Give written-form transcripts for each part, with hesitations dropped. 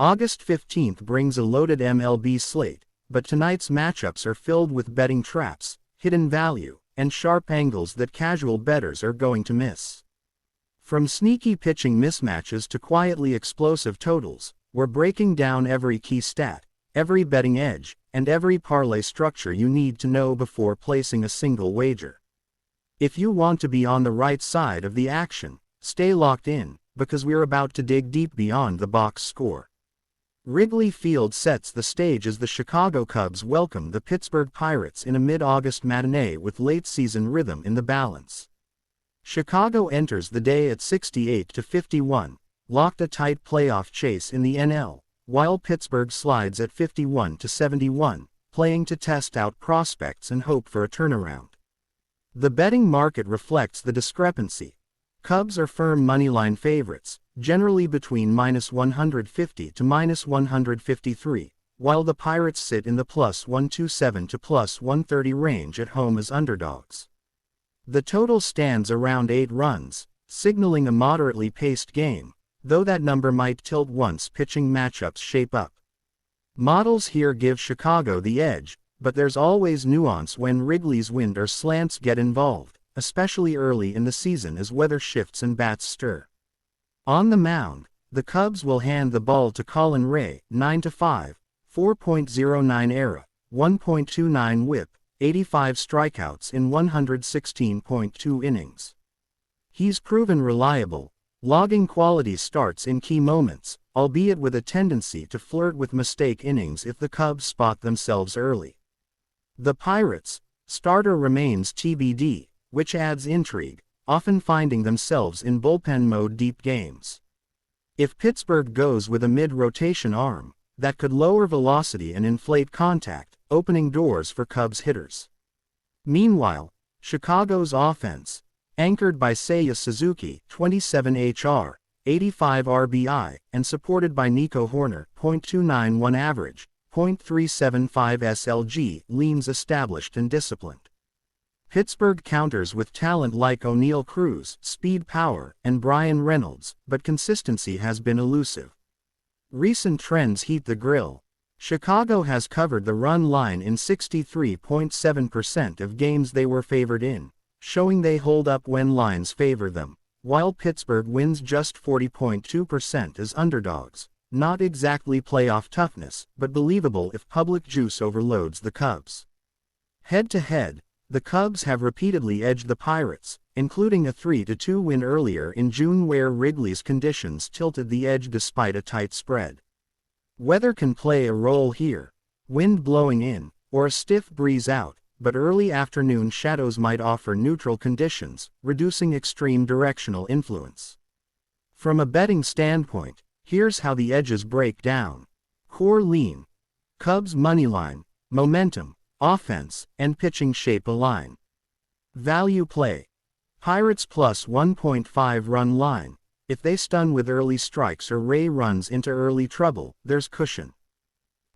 August 15th brings a loaded MLB slate, but tonight's matchups are filled with betting traps, hidden value, and sharp angles that casual bettors are going to miss. From sneaky pitching mismatches to quietly explosive totals, we're breaking down every key stat, every betting edge, and every parlay structure you need to know before placing a single wager. If you want to be on the right side of the action, stay locked in, because we're about to dig deep beyond the box score. Wrigley Field sets the stage as the Chicago Cubs welcome the Pittsburgh Pirates in a mid-August matinee with late-season rhythm in the balance. Chicago enters the day at 68-51, locked a tight playoff chase in the NL, while Pittsburgh slides at 51-71, playing to test out prospects and hope for a turnaround. The betting market reflects the discrepancy. Cubs are firm moneyline favorites, generally between -150 to -153, while the Pirates sit in the +127 to +130 range at home as underdogs. The total stands around 8 runs, signaling a moderately paced game, though that number might tilt once pitching matchups shape up. Models here give Chicago the edge, but there's always nuance when Wrigley's wind or slants get involved, especially early in the season as weather shifts and bats stir. On the mound, the Cubs will hand the ball to Colin Ray, 9-5, 4.09 ERA, 1.29 WHIP, 85 strikeouts in 116.2 innings. He's proven reliable, logging quality starts in key moments, albeit with a tendency to flirt with mistake innings if the Cubs spot themselves early. The Pirates' starter remains TBD, which adds intrigue, often finding themselves in bullpen mode deep games. If Pittsburgh goes with a mid-rotation arm, that could lower velocity and inflate contact, opening doors for Cubs hitters. Meanwhile, Chicago's offense, anchored by Seiya Suzuki, 27 HR, 85 RBI, and supported by Nico Horner, .291 average, .375 SLG, leans established and disciplined. Pittsburgh counters with talent like O'Neal Cruz, speed power, and Brian Reynolds, but consistency has been elusive. Recent trends heat the grill. Chicago has covered the run line in 63.7% of games they were favored in, showing they hold up when lines favor them, while Pittsburgh wins just 40.2% as underdogs. Not exactly playoff toughness, but believable if public juice overloads the Cubs. Head-to-head, the Cubs have repeatedly edged the Pirates, including a 3-2 win earlier in June where Wrigley's conditions tilted the edge despite a tight spread. Weather can play a role here, wind blowing in, or a stiff breeze out, but early afternoon shadows might offer neutral conditions, reducing extreme directional influence. From a betting standpoint, here's how the edges break down. Core lean. Cubs moneyline, momentum, offense, and pitching shape align. Value play. Pirates plus 1.5 run line. If they stun with early strikes or Ray runs into early trouble, there's cushion.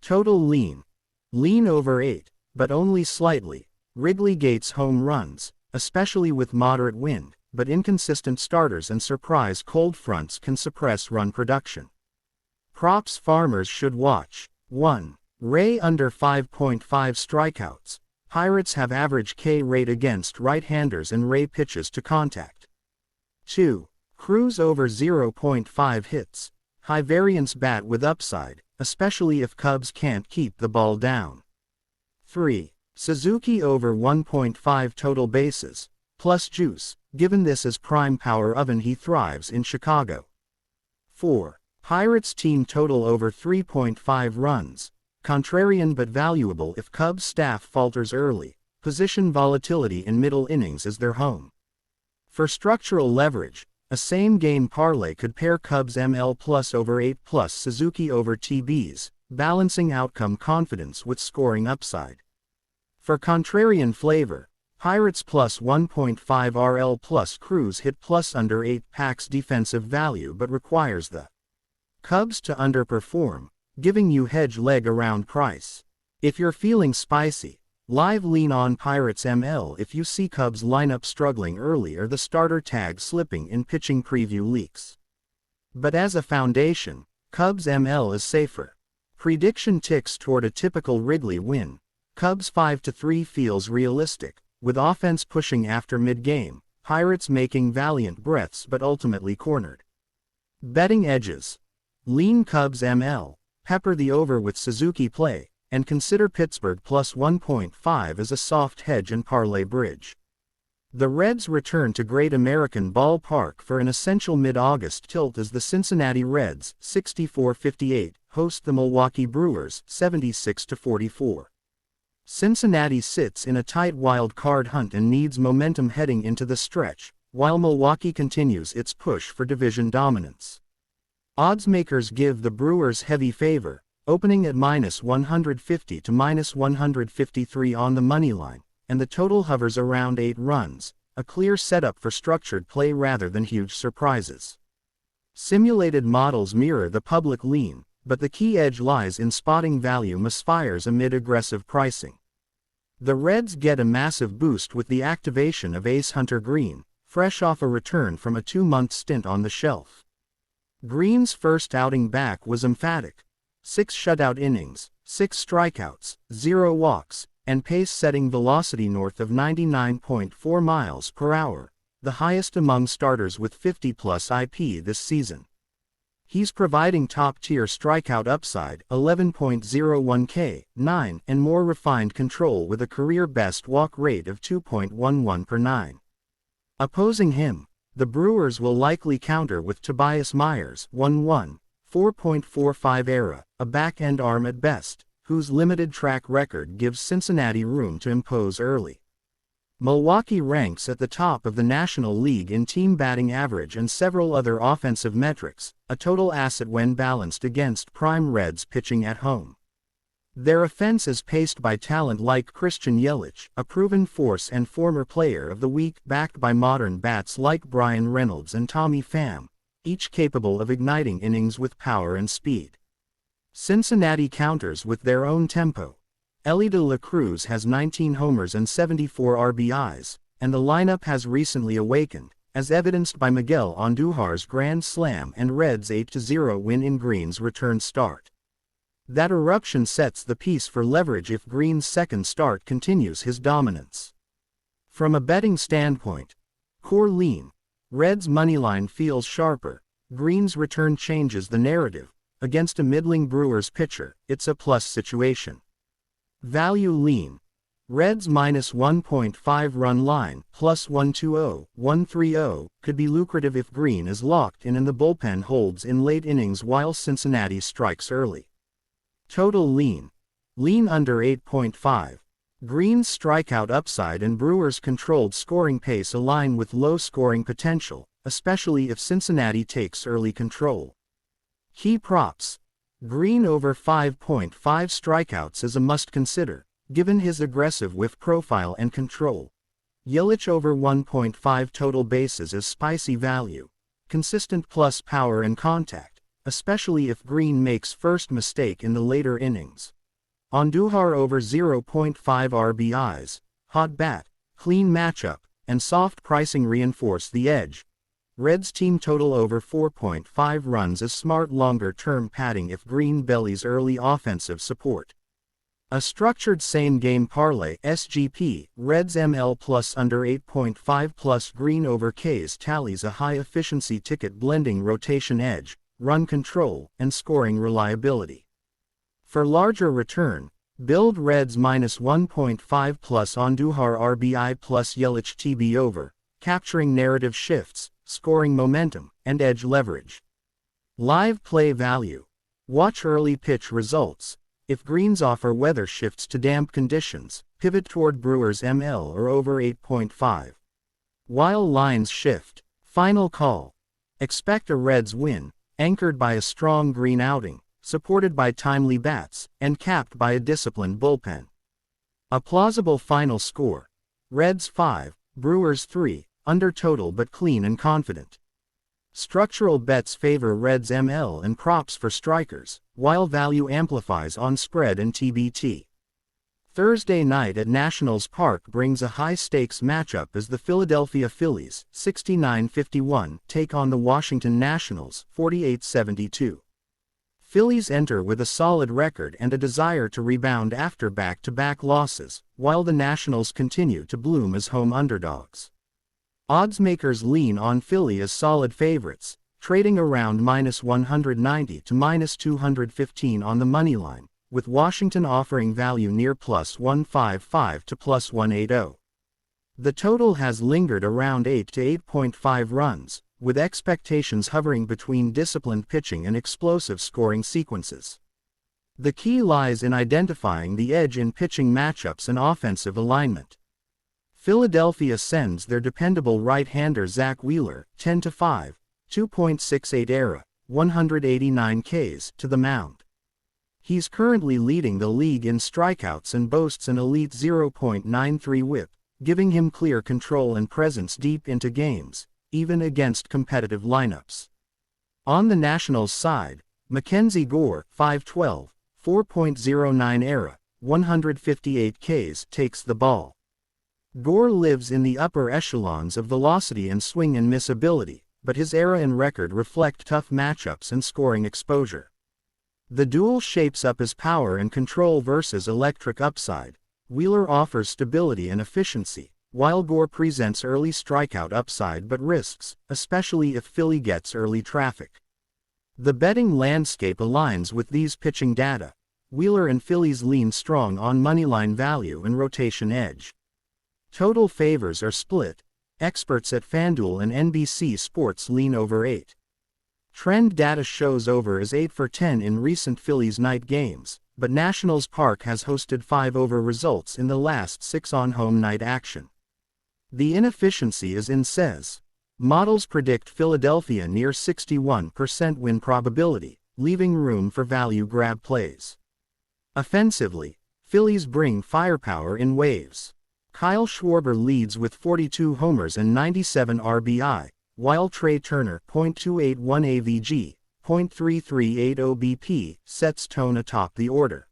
Total lean. Lean over 8, but only slightly. Wrigley gates home runs, especially with moderate wind, but inconsistent starters and surprise cold fronts can suppress run production. Props farmers should watch. 1. Ray under 5.5 strikeouts. Pirates have average K rate against right-handers and Ray pitches to contact. 2. Cruz over 0.5 hits. High variance bat with upside, especially if Cubs can't keep the ball down. 3. Suzuki over 1.5 total bases, plus juice, given this is prime power oven he thrives in Chicago. 4. Pirates team total over 3.5 runs. Contrarian but valuable if Cubs staff falters early, position volatility in middle innings as their home. For structural leverage, a same-game parlay could pair Cubs ML plus over 8 plus Suzuki over TBs, balancing outcome confidence with scoring upside. For contrarian flavor, Pirates plus 1.5 RL plus Cruz hit plus under 8 packs defensive value but requires the Cubs to underperform, giving you hedge leg around price. If you're feeling spicy, live lean on Pirates ML if you see Cubs lineup struggling early or the starter tag slipping in pitching preview leaks. But as a foundation, Cubs ML is safer. Prediction ticks toward a typical Wrigley win. Cubs 5-3 feels realistic, with offense pushing after mid-game, Pirates making valiant breaths but ultimately cornered. Betting edges. Lean Cubs ML, pepper the over with Suzuki play, and consider Pittsburgh plus 1.5 as a soft hedge and parlay bridge. The Reds return to Great American Ballpark for an essential mid-August tilt as the Cincinnati Reds, 64-58, host the Milwaukee Brewers, 76-44. Cincinnati sits in a tight wild card hunt and needs momentum heading into the stretch, while Milwaukee continues its push for division dominance. Oddsmakers give the Brewers heavy favor, opening at -150 to -153 on the moneyline, and the total hovers around 8 runs, a clear setup for structured play rather than huge surprises. Simulated models mirror the public lean, but the key edge lies in spotting value misfires amid aggressive pricing. The Reds get a massive boost with the activation of Ace Hunter Green, fresh off a return from a 2-month stint on the shelf. Green's first outing back was emphatic. 6 shutout innings, 6 strikeouts, 0 walks, and pace-setting velocity north of 99.4 miles per hour, the highest among starters with 50-plus IP this season. He's providing top-tier strikeout upside, 11.01 K, 9, and more refined control with a career-best walk rate of 2.11 per 9. Opposing him, the Brewers will likely counter with Tobias Myers, 1-1, 4.45 ERA, a back-end arm at best, whose limited track record gives Cincinnati room to impose early. Milwaukee ranks at the top of the National League in team batting average and several other offensive metrics, a total asset when balanced against prime Reds pitching at home. Their offense is paced by talent like Christian Yelich, a proven force and former player of the week, backed by modern bats like Brian Reynolds and Tommy Pham, each capable of igniting innings with power and speed. Cincinnati counters with their own tempo. Elly De La Cruz has 19 homers and 74 RBIs, and the lineup has recently awakened, as evidenced by Miguel Andujar's grand slam and Reds' 8-0 win in Green's return start. That eruption sets the piece for leverage if Green's second start continues his dominance. From a betting standpoint, core lean, Reds' moneyline feels sharper. Green's return changes the narrative. Against a middling Brewers pitcher, it's a plus situation. Value lean. Reds -1.5 run line, plus 120, 130, could be lucrative if Green is locked in and the bullpen holds in late innings while Cincinnati strikes early. Total lean. Lean under 8.5. Green's strikeout upside and Brewers' controlled scoring pace align with low scoring potential, especially if Cincinnati takes early control. Key props. Green over 5.5 strikeouts is a must-consider, given his aggressive whiff profile and control. Yelich over 1.5 total bases is spicy value. Consistent plus power and contact, especially if Green makes first mistake in the later innings. Andujar over 0.5 RBIs, hot bat, clean matchup, and soft pricing reinforce the edge. Reds team total over 4.5 runs is smart longer-term padding if Green bellies early offensive support. A structured same-game parlay (SGP), Reds ML plus under 8.5 plus Green over Ks tallies a high-efficiency ticket blending rotation edge, run control, and scoring reliability. For larger return, build Reds -1.5 plus Andujar RBI plus Yelich TB over, capturing narrative shifts, scoring momentum, and edge leverage. Live play value. Watch early pitch results. If Green's offer weather shifts to damp conditions, pivot toward Brewers ML or over 8.5. While lines shift, final call. Expect a Reds win, anchored by a strong Green outing, supported by timely bats, and capped by a disciplined bullpen. A plausible final score. Reds 5, Brewers 3. Under total but clean and confident. Structural bets favor Reds ML and props for strikers, while value amplifies on spread and TBT. Thursday night at Nationals Park brings a high-stakes matchup as the Philadelphia Phillies, 69-51, take on the Washington Nationals, 48-72. Phillies enter with a solid record and a desire to rebound after back-to-back losses, while the Nationals continue to bloom as home underdogs. Oddsmakers lean on Philly as solid favorites, trading around -190 to -215 on the moneyline, with Washington offering value near +155 to +180. The total has lingered around 8 to 8.5 runs, with expectations hovering between disciplined pitching and explosive scoring sequences. The key lies in identifying the edge in pitching matchups and offensive alignment. Philadelphia sends their dependable right-hander Zach Wheeler, 10-5, 2.68 ERA, 189 Ks, to the mound. He's currently leading the league in strikeouts and boasts an elite 0.93 whip, giving him clear control and presence deep into games, even against competitive lineups. On the Nationals side, Mackenzie Gore, 5-12, 4.09 ERA, 158 Ks, takes the ball. Gore lives in the upper echelons of velocity and swing and miss ability, but his ERA and record reflect tough matchups and scoring exposure. The duel shapes up as power and control versus electric upside. Wheeler offers stability and efficiency, while Gore presents early strikeout upside but risks, especially if Philly gets early traffic. The betting landscape aligns with these pitching data. Wheeler and Phillies lean strong on moneyline value and rotation edge. Total favors are split. Experts at FanDuel and NBC Sports lean over 8. Trend data shows over as 8 for 10 in recent Phillies night games, but Nationals Park has hosted 5 over results in the last 6 on home night action. The inefficiency is in says. Models predict Philadelphia near 61% win probability, leaving room for value grab plays. Offensively, Phillies bring firepower in waves. Kyle Schwarber leads with 42 homers and 97 RBI, while Trey Turner, .281 AVG, .338 OBP, sets tone atop the order.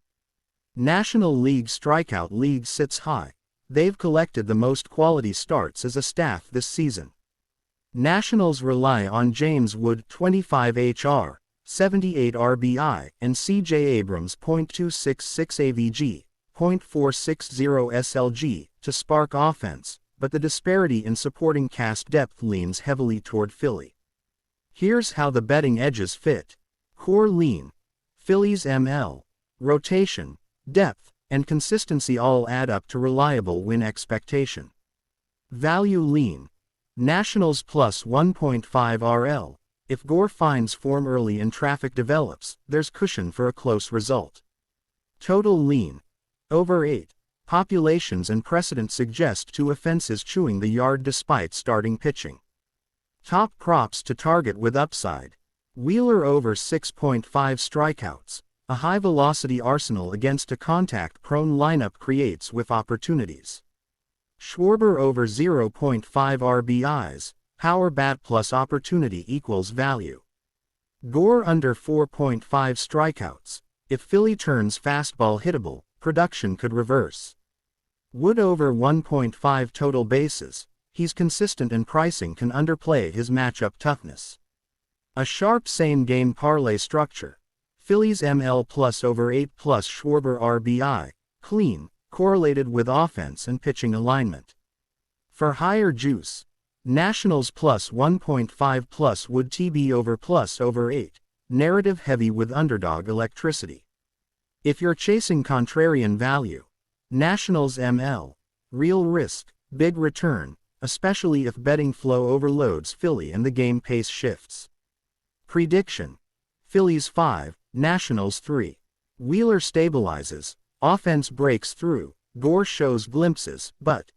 National League strikeout league sits high. They've collected the most quality starts as a staff this season. Nationals rely on James Wood, 25 HR, 78 RBI, and CJ Abrams, .266 AVG, .460 SLG, to spark offense, but the disparity in supporting cast depth leans heavily toward Philly. Here's how the betting edges fit. Core lean. Phillies ML. Rotation, depth, and consistency all add up to reliable win expectation. Value lean. Nationals plus 1.5 RL. If Gore finds form early and traffic develops, there's cushion for a close result. Total lean. Over 8. Populations and precedent suggest 2 offenses chewing the yard despite starting pitching. Top props to target with upside. Wheeler over 6.5 strikeouts. A high-velocity arsenal against a contact-prone lineup creates whiff opportunities. Schwarber over 0.5 RBIs. Power bat plus opportunity equals value. Gore under 4.5 strikeouts. If Philly turns fastball hittable, production could reverse. Wood over 1.5 total bases. He's consistent and pricing can underplay his matchup toughness. A sharp same-game parlay structure. Phillies ML plus over 8 plus Schwarber RBI, clean, correlated with offense and pitching alignment. For higher juice, Nationals plus 1.5 plus Wood TB over plus over 8, narrative heavy with underdog electricity. If you're chasing contrarian value, Nationals ML, real risk, big return, especially if betting flow overloads Philly and the game pace shifts. Prediction. Phillies 5, Nationals 3. Wheeler stabilizes, offense breaks through, Gore shows glimpses, but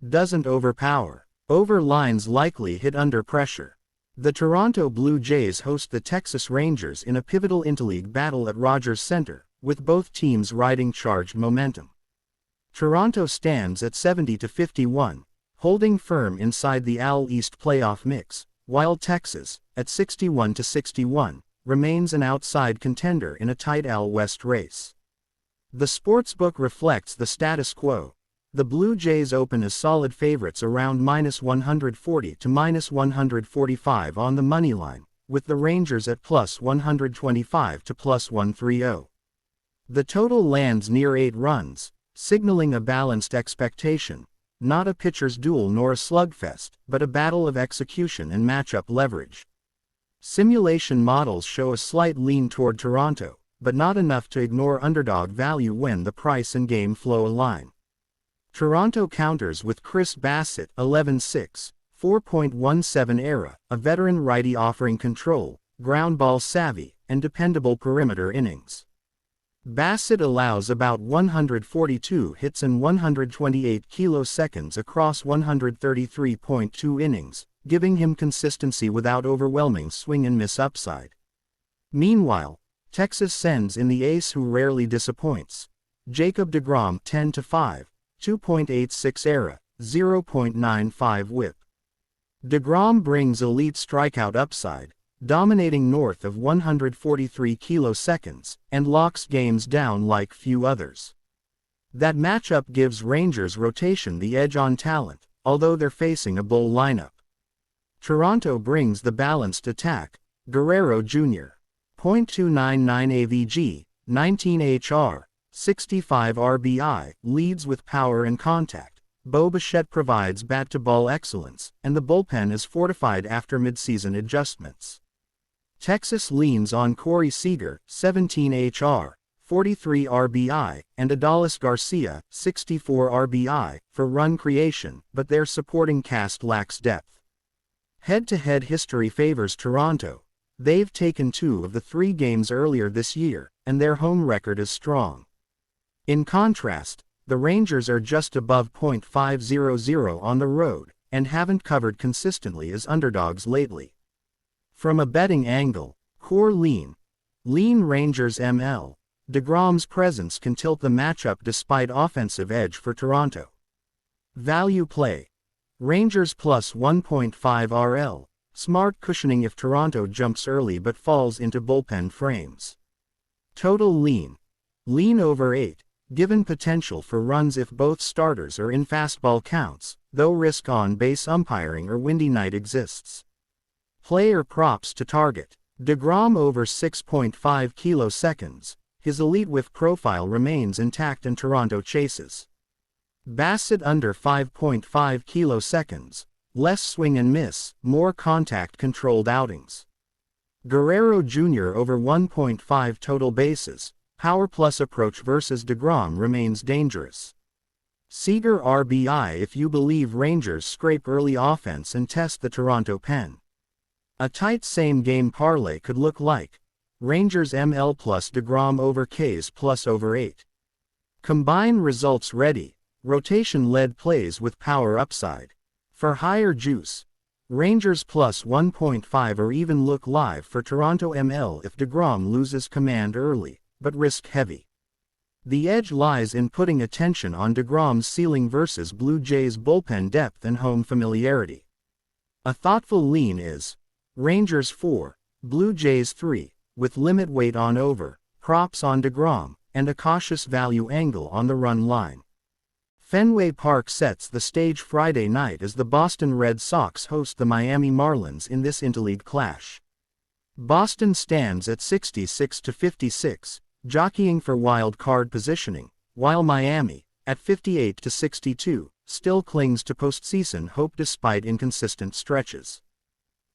doesn't overpower. Over lines likely hit under pressure. The Toronto Blue Jays host the Texas Rangers in a pivotal interleague battle at Rogers Center, with both teams riding charged momentum. Toronto stands at 70-51, holding firm inside the AL East playoff mix, while Texas, at 61-61, remains an outside contender in a tight AL West race. The sportsbook reflects the status quo. The Blue Jays open as solid favorites around -140 to -145 on the moneyline, with the Rangers at plus 125 to plus 130. The total lands near 8 runs, signaling a balanced expectation, not a pitcher's duel nor a slugfest, but a battle of execution and matchup leverage. Simulation models show a slight lean toward Toronto, but not enough to ignore underdog value when the price and game flow align. Toronto counters with Chris Bassitt, 11-6, 4.17 ERA, a veteran righty offering control, ground ball savvy, and dependable perimeter innings. Bassitt allows about 142 hits and 128 kiloseconds across 133.2 innings, giving him consistency without overwhelming swing and miss upside. Meanwhile, Texas sends in the ace who rarely disappoints. Jacob deGrom, 10-5, 2.86 ERA, 0.95 WHIP. deGrom brings elite strikeout upside, dominating north of 143 kiloseconds, and locks games down like few others. That matchup gives Rangers rotation the edge on talent, although they're facing a bull lineup. Toronto brings the balanced attack. Guerrero Jr. .299 AVG, 19 HR, 65 RBI, leads with power and contact. Bo Bichette provides bat-to-ball excellence, and the bullpen is fortified after midseason adjustments. Texas leans on Corey Seager, 17 HR, 43 RBI, and Adolis Garcia, 64 RBI, for run creation, but their supporting cast lacks depth. Head-to-head history favors Toronto. They've taken 2 of the 3 games earlier this year, and their home record is strong. In contrast, the Rangers are just above .500 on the road, and haven't covered consistently as underdogs lately. From a betting angle, core lean Rangers ML, deGrom's presence can tilt the matchup despite offensive edge for Toronto. Value play, Rangers plus 1.5 RL, smart cushioning if Toronto jumps early but falls into bullpen frames. Total lean over 8, given potential for runs if both starters are in fastball counts, though risk on base umpiring or windy night exists. Player props to target, deGrom over 6.5 kiloseconds, his elite whiff profile remains intact and Toronto chases. Bassitt under 5.5 kiloseconds, less swing and miss, more contact-controlled outings. Guerrero Jr. over 1.5 total bases, power plus approach versus deGrom remains dangerous. Seager RBI if you believe Rangers scrape early offense and test the Toronto pen. A tight same-game parlay could look like Rangers ML plus deGrom over Ks plus over 8. Combine results ready, rotation-led plays with power upside. For higher juice, Rangers plus 1.5 or even look live for Toronto ML if deGrom loses command early, but risk-heavy. The edge lies in putting attention on deGrom's ceiling versus Blue Jays' bullpen depth and home familiarity. A thoughtful lean is Rangers 4, Blue Jays 3, with limit weight on over, props on deGrom, and a cautious value angle on the run line. Fenway Park sets the stage Friday night as the Boston Red Sox host the Miami Marlins in this interleague clash. Boston stands at 66-56, jockeying for wild card positioning, while Miami, at 58-62, still clings to postseason hope despite inconsistent stretches.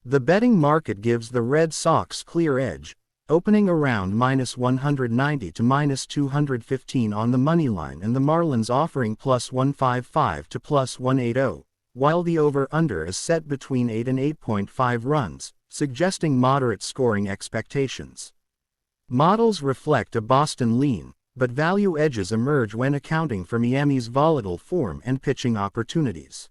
The betting market gives the Red Sox clear edge, opening around -190 to -215 on the money line and the Marlins offering +155 to +180, while the over-under is set between 8 and 8.5 runs, suggesting moderate scoring expectations. Models reflect a Boston lean, but value edges emerge when accounting for Miami's volatile form and pitching opportunities.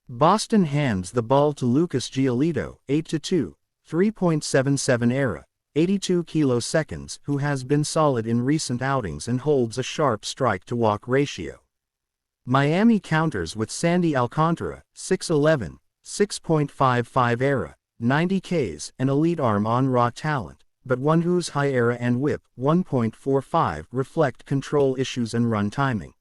Boston hands the ball to Lucas Giolito, 8-2, 3.77 ERA, 82 kiloseconds, who has been solid in recent outings and holds a sharp strike-to-walk ratio. Miami counters with Sandy Alcantara, 6'11", 6.55 ERA, 90 Ks, an elite arm on raw talent, but one whose high ERA and WHIP, 1.45, reflect control issues and run timing.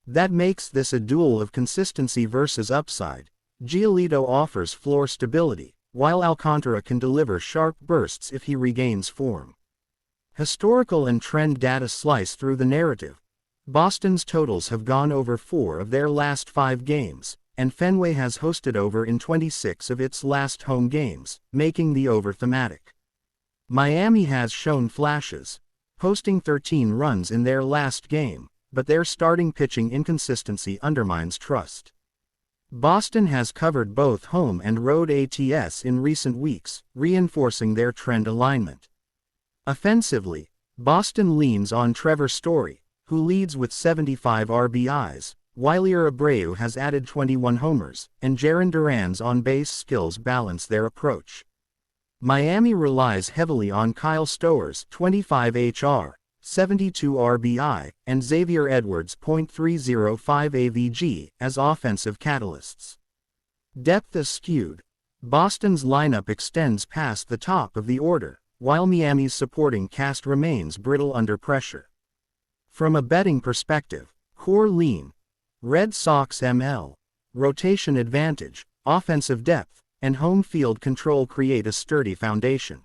That makes this a duel of consistency versus upside. Giolito offers floor stability, while Alcantara can deliver sharp bursts if he regains form. Historical and trend data slice through the narrative. Boston's totals have gone over 4 of their last 5 games, and Fenway has hosted over in 26 of its last home games, making the over thematic. Miami has shown flashes, posting 13 runs in their last game, but their starting pitching inconsistency undermines trust. Boston has covered both home and road ATS in recent weeks, reinforcing their trend alignment. Offensively, Boston leans on Trevor Story, who leads with 75 RBIs, Wilyer Abreu has added 21 homers, and Jarren Duran's on-base skills balance their approach. Miami relies heavily on Kyle Stowers' 25 HR, 72 RBI, and Xavier Edwards' .305 AVG as offensive catalysts. Depth is skewed. Boston's lineup extends past the top of the order, while Miami's supporting cast remains brittle under pressure. From a betting perspective, core lean, Red Sox ML, rotation advantage, offensive depth, and home field control create a sturdy foundation.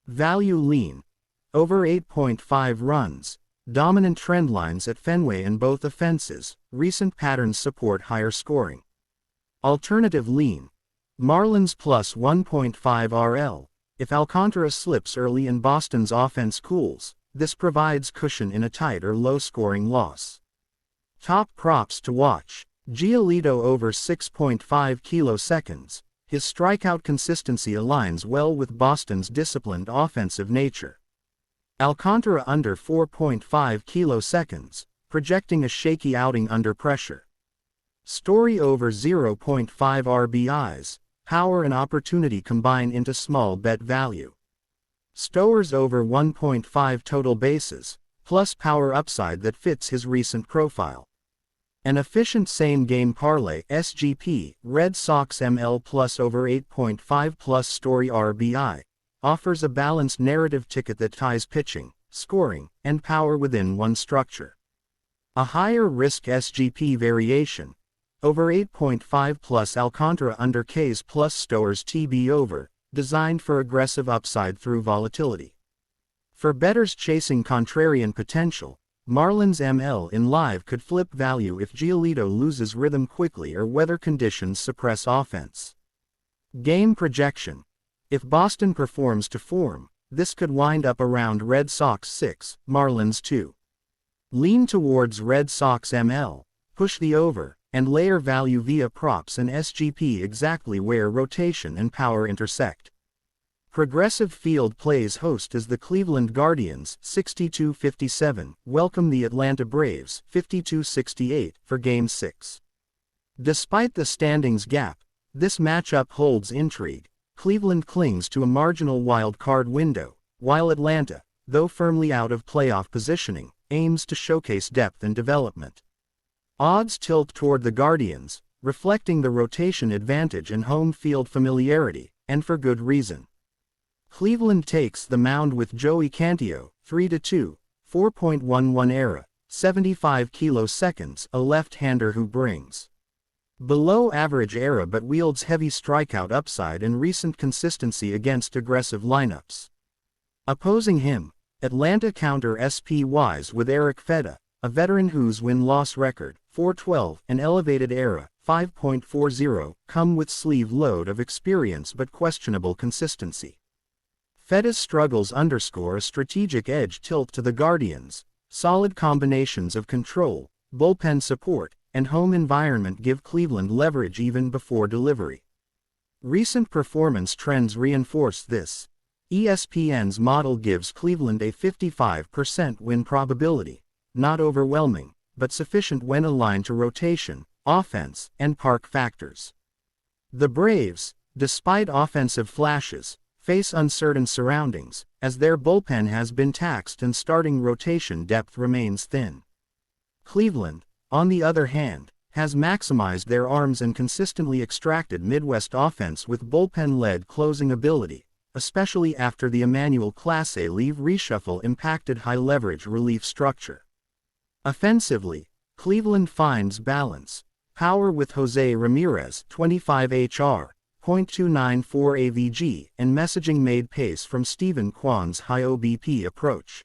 Value lean, over 8.5 runs, dominant trend lines at Fenway in both offenses, recent patterns support higher scoring. Alternative lean, Marlins plus 1.5 RL, if Alcantara slips early and Boston's offense cools, this provides cushion in a tight or low-scoring loss. Top props to watch, Giolito over 6.5 kiloseconds, his strikeout consistency aligns well with Boston's disciplined offensive nature. Alcantara under 4.5 kiloseconds, projecting a shaky outing under pressure. Story over 0.5 RBIs, power and opportunity combine into small bet value. Stowers over 1.5 total bases, plus power upside that fits his recent profile. An efficient same-game parlay (SGP) Red Sox ML plus over 8.5 plus Story RBI offers a balanced narrative ticket that ties pitching, scoring, and power within one structure. A higher risk SGP variation, over 8.5 plus Alcantara under Ks plus Stowers TB over, designed for aggressive upside through volatility. For bettors chasing contrarian potential, Marlins ML in live could flip value if Giolito loses rhythm quickly or weather conditions suppress offense. Game projection. If Boston performs to form, this could wind up around Red Sox 6, Marlins 2. Lean towards Red Sox ML, push the over, and layer value via props and SGP exactly where rotation and power intersect. Progressive Field plays host as the Cleveland Guardians 62-57 welcome the Atlanta Braves 52-68 for Game 6. Despite the standings gap, this matchup holds intrigue. Cleveland clings to a marginal wild card window, while Atlanta, though firmly out of playoff positioning, aims to showcase depth and development. Odds tilt toward the Guardians, reflecting the rotation advantage and home field familiarity, and for good reason. Cleveland takes the mound with Joey Cantillo, 3-2, 4.11 ERA, 75 kiloseconds, a left-hander who brings below average ERA but wields heavy strikeout upside and recent consistency against aggressive lineups. Opposing him, Atlanta counter SPYs with Eric Fedda, a veteran whose win-loss record, 4.12, and elevated ERA, 5.40, come with sleeve load of experience but questionable consistency. Fedda's struggles underscore a strategic edge tilt to the Guardians. Solid combinations of control, bullpen support, and home environment give Cleveland leverage even before delivery. Recent performance trends reinforce this. ESPN's model gives Cleveland a 55% win probability, not overwhelming, but sufficient when aligned to rotation, offense, and park factors. The Braves, despite offensive flashes, face uncertain surroundings, as their bullpen has been taxed and starting rotation depth remains thin. Cleveland, on the other hand, has maximized their arms and consistently extracted Midwest offense with bullpen-led closing ability, especially after the Emmanuel Clase leave reshuffle impacted high-leverage relief structure. Offensively, Cleveland finds balance, power with Jose Ramirez 25 HR, .294 AVG, and messaging made pace from Stephen Kwan's high OBP approach.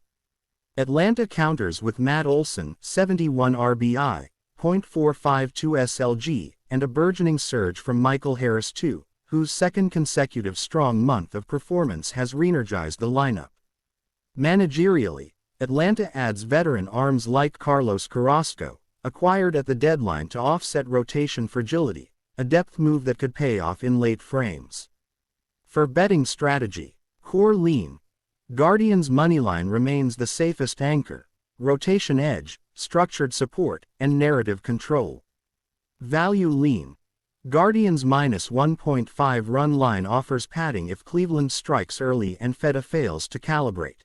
Atlanta counters with Matt Olson, 71 RBI, .452 SLG, and a burgeoning surge from Michael Harris II, whose second consecutive strong month of performance has re-energized the lineup. Managerially, Atlanta adds veteran arms like Carlos Carrasco, acquired at the deadline to offset rotation fragility, a depth move that could pay off in late frames. For betting strategy, core lean. Guardians moneyline remains the safest anchor, rotation edge, structured support, and narrative control. Value lean. Guardians minus 1.5 run line offers padding if Cleveland strikes early and Feta fails to calibrate.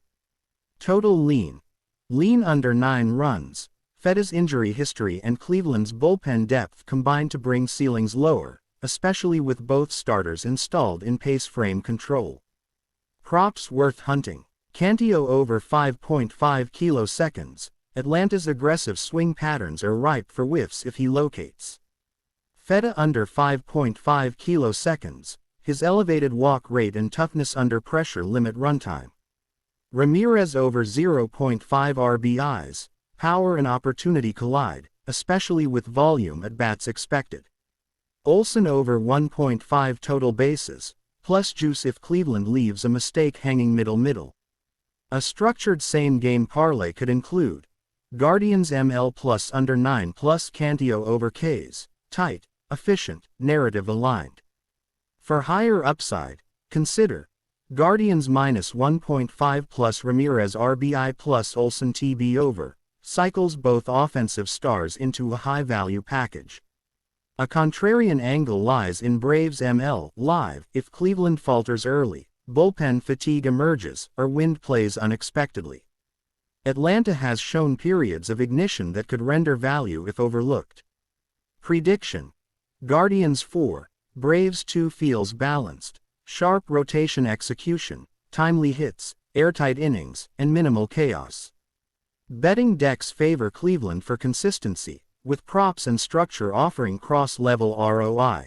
Total lean. Lean under 9 runs. Feta's injury history and Cleveland's bullpen depth combine to bring ceilings lower, especially with both starters installed in pace frame control. Props worth hunting. Cantillo over 5.5 kiloseconds. Atlanta's aggressive swing patterns are ripe for whiffs if he locates. Feta under 5.5 kiloseconds. His elevated walk rate and toughness under pressure limit runtime. Ramirez over 0.5 RBIs. Power and opportunity collide, especially with volume at bats expected. Olson over 1.5 total bases, plus juice if Cleveland leaves a mistake hanging middle. A structured same-game parlay could include Guardians ML plus under 9 plus Cantillo over Ks, tight, efficient, narrative aligned. For higher upside, consider Guardians minus 1.5 plus Ramirez RBI plus Olson TB over, cycles both offensive stars into a high-value package. A contrarian angle lies in Braves ML live if Cleveland falters early, bullpen fatigue emerges, or wind plays unexpectedly. Atlanta has shown periods of ignition that could render value if overlooked. Prediction. Guardians 4, Braves 2 feels balanced, sharp rotation execution, timely hits, airtight innings, and minimal chaos. Betting decks favor Cleveland for consistency, with props and structure offering cross-level ROI.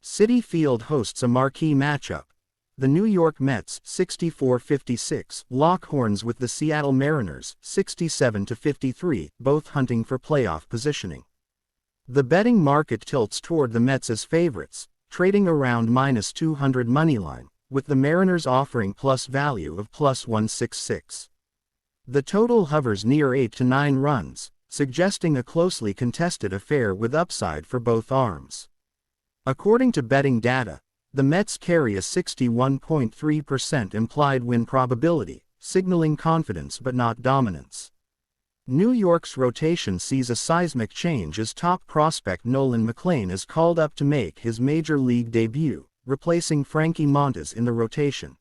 Citi Field hosts a marquee matchup. The New York Mets 64-56 lock horns with the Seattle Mariners 67-53, both hunting for playoff positioning. The betting market tilts toward the Mets as favorites, trading around minus 200 moneyline, with the Mariners offering plus value of plus 166. The total hovers near 8 to 9 runs, suggesting a closely contested affair with upside for both arms. According to betting data, the Mets carry a 61.3% implied win probability, signaling confidence but not dominance. New York's rotation sees a seismic change as top prospect Nolan McLain is called up to make his major league debut, replacing Frankie Montas in the rotation.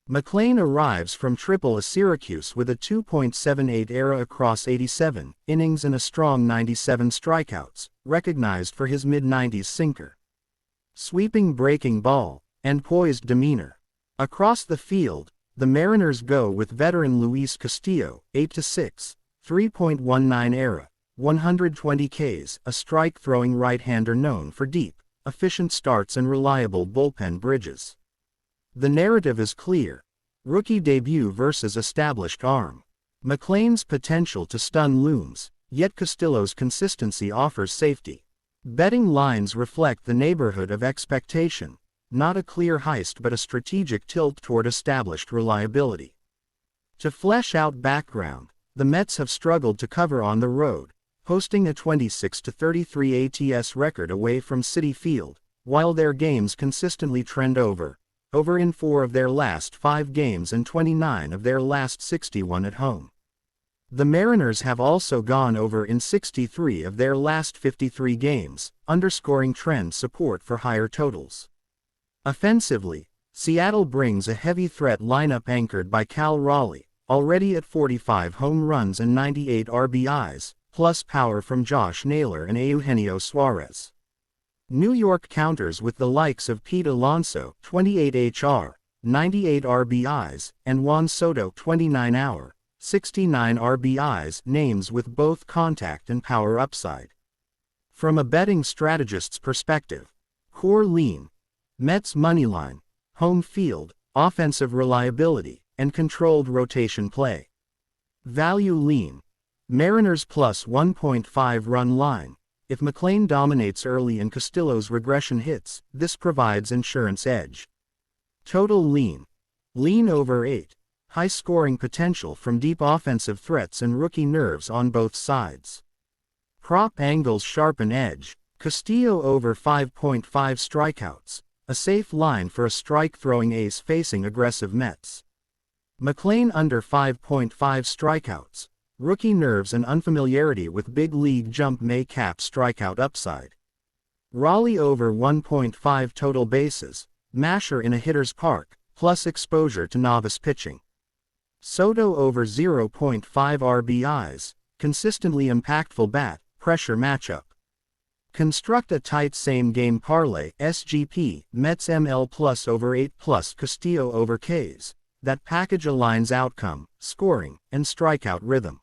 McLain arrives from AAA Syracuse with a 2.78 ERA across 87 innings and a strong 97 strikeouts, recognized for his mid-90s sinker, sweeping breaking ball, and poised demeanor. Across the field, the Mariners go with veteran Luis Castillo, 8-6, 3.19 ERA, 120 Ks, a strike-throwing right-hander known for deep, efficient starts and reliable bullpen bridges. The narrative is clear. Rookie debut versus established arm. McLain's potential to stun looms, yet Castillo's consistency offers safety. Betting lines reflect the neighborhood of expectation, not a clear heist but a strategic tilt toward established reliability. To flesh out background, the Mets have struggled to cover on the road, posting a 26-33 ATS record away from Citi Field, while their games consistently trend over in 4 of their last 5 games and 29 of their last 61 at home. The Mariners have also gone over in 63 of their last 53 games, underscoring trend support for higher totals. Offensively, Seattle brings a heavy threat lineup anchored by Cal Raleigh, already at 45 home runs and 98 RBIs, plus power from Josh Naylor and Eugenio Suarez. New York counters with the likes of Pete Alonso, 28 HR, 98 RBIs, and Juan Soto, 29 hour, 69 RBIs, names with both contact and power upside. From a betting strategist's perspective, core lean. Mets moneyline, home field, offensive reliability, and controlled rotation play. Value lean. Mariners plus 1.5 run line. If McLain dominates early and Castillo's regression hits, this provides insurance edge. Total lean. Lean over 8. High scoring potential from deep offensive threats and rookie nerves on both sides. Prop angles sharpen edge. Castillo over 5.5 strikeouts. A safe line for a strike-throwing ace facing aggressive Mets. McLain under 5.5 strikeouts. Rookie nerves and unfamiliarity with big league jump may cap strikeout upside. Raleigh over 1.5 total bases. Masher in a hitter's park, plus exposure to novice pitching. Soto over 0.5 RBIs. Consistently impactful bat, pressure matchup. Construct a tight same-game parlay, SGP, Mets ML plus over 8 plus Castillo over Ks. That package aligns outcome, scoring, and strikeout rhythm.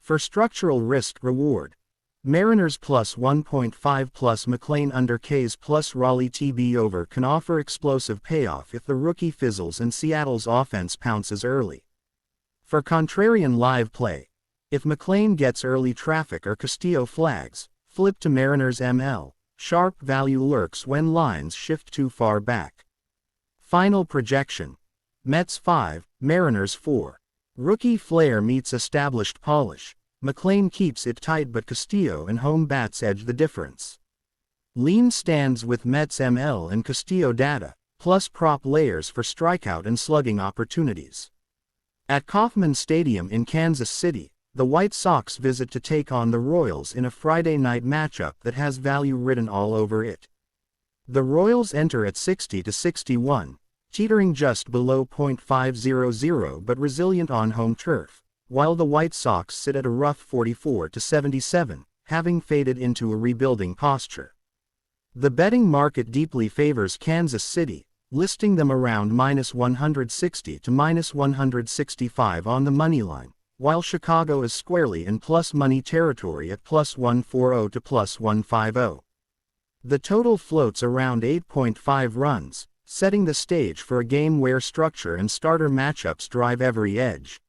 For structural risk-reward. Mariners plus 1.5 plus McLain under Ks plus Raleigh TB over can offer explosive payoff if the rookie fizzles and Seattle's offense pounces early. For contrarian live play. If McLain gets early traffic or Castillo flags, flip to Mariners ML. Sharp value lurks when lines shift too far back. Final projection. Mets 5, Mariners 4. Rookie flair meets established polish. McLain keeps it tight but Castillo and home bats edge the difference. Lean stands with Mets ML and Castillo data, plus prop layers for strikeout and slugging opportunities. At Kauffman Stadium in Kansas City, the White Sox visit to take on the Royals in a Friday night matchup that has value written all over it. The Royals enter at 60 to 61. Teetering just below .500 but resilient on home turf, while the White Sox sit at a rough 44 to 77, having faded into a rebuilding posture. The betting market deeply favors Kansas City, listing them around -160 to -165 on the money line, while Chicago is squarely in plus money territory at +140 to +150. The total floats around 8.5 runs. Setting the stage for a game where structure and starter matchups drive every edge.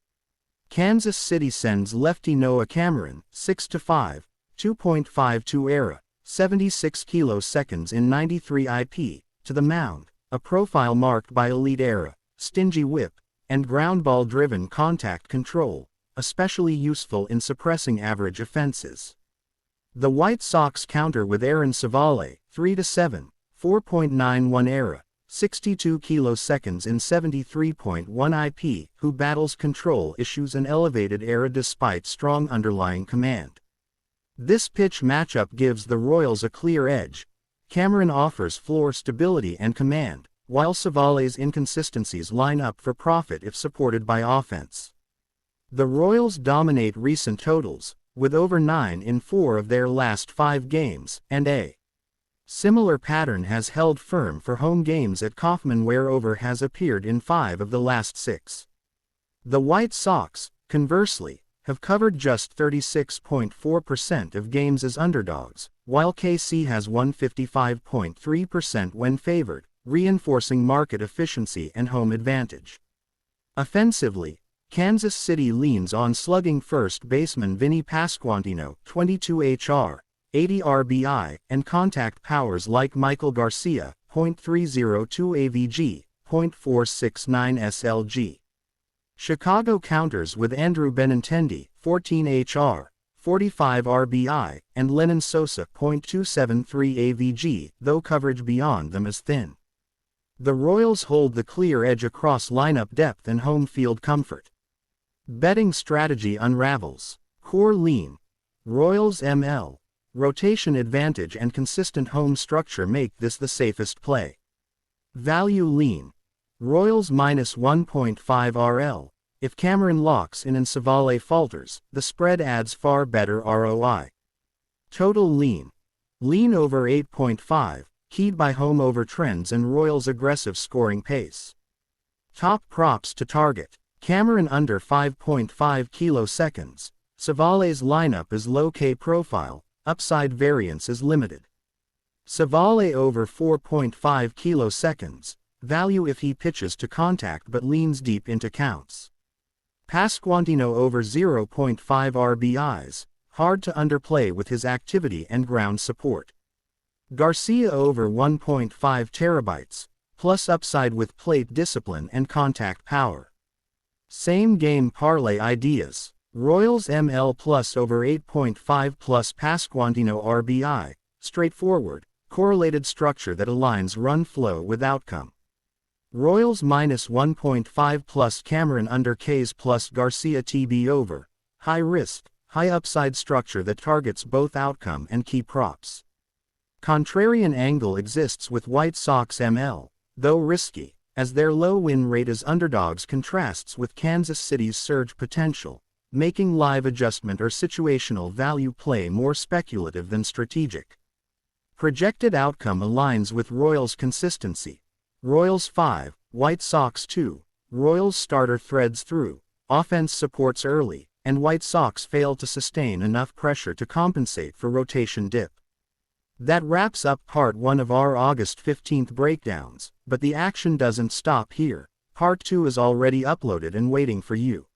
Kansas City sends lefty Noah Cameron, 6-5, 2.52 ERA, 76 kiloseconds in 93 IP, to the mound, a profile marked by elite ERA, stingy whip, and ground ball-driven contact control, especially useful in suppressing average offenses. The White Sox counter with Aaron Savale, 3-7, 4.91 ERA, 62 kiloseconds in 73.1 IP, who battles control issues and elevated ERA despite strong underlying command. This pitch matchup gives the Royals a clear edge. Cameron offers floor stability and command, while Savale's inconsistencies line up for profit if supported by offense. The Royals dominate recent totals, with over 9 in 4 of their last 5 games, and a similar pattern has held firm for home games at Kauffman where over has appeared in 5 of the last 6. The White Sox, conversely, have covered just 36.4% of games as underdogs, while KC has won 55.3% when favored, reinforcing market efficiency and home advantage. Offensively, Kansas City leans on slugging first baseman Vinny Pasquantino, 22 HR, 80 RBI, and contact powers like Michael Garcia, .302 AVG, .469 SLG. Chicago counters with Andrew Benintendi, 14 HR, 45 RBI, and Lenyn Sosa, .273 AVG, though coverage beyond them is thin. The Royals hold the clear edge across lineup depth and home field comfort. Betting strategy unravels. Core lean. Royals ML. Rotation advantage and consistent home structure make this the safest play. Value lean. Royals -1.5 RL. If Cameron locks in and Savale falters, the spread adds far better ROI. Total lean. Lean over 8.5, keyed by home over trends and Royals' aggressive scoring pace. Top props to target. Cameron under 5.5 kiloseconds. Savale's lineup is low K profile, upside variance is limited. Savale over 4.5 kiloseconds, value if he pitches to contact but leans deep into counts. Pasquantino over 0.5 RBIs, hard to underplay with his activity and ground support. Garcia over 1.5 terabytes, plus upside with plate discipline and contact power. Same game parlay ideas. Royals ML plus over 8.5 plus Pasquantino RBI, straightforward, correlated structure that aligns run flow with outcome. Royals minus 1.5 plus Cameron under Ks plus Garcia TB over, high risk, high upside structure that targets both outcome and key props. Contrarian angle exists with White Sox ML, though risky, as their low win rate as underdogs contrasts with Kansas City's surge potential, making live adjustment or situational value play more speculative than strategic. Projected outcome aligns with Royals consistency. Royals 5, White Sox 2, Royals starter threads through, offense supports early, and White Sox fail to sustain enough pressure to compensate for rotation dip. That wraps up part 1 of our August 15th breakdowns, but the action doesn't stop here. Part 2 is already uploaded and waiting for you.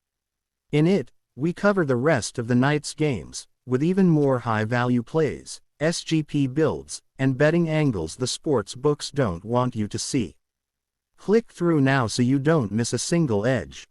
In it, we cover the rest of the night's games, with even more high-value plays, SGP builds, and betting angles the sports books don't want you to see. Click through now so you don't miss a single edge.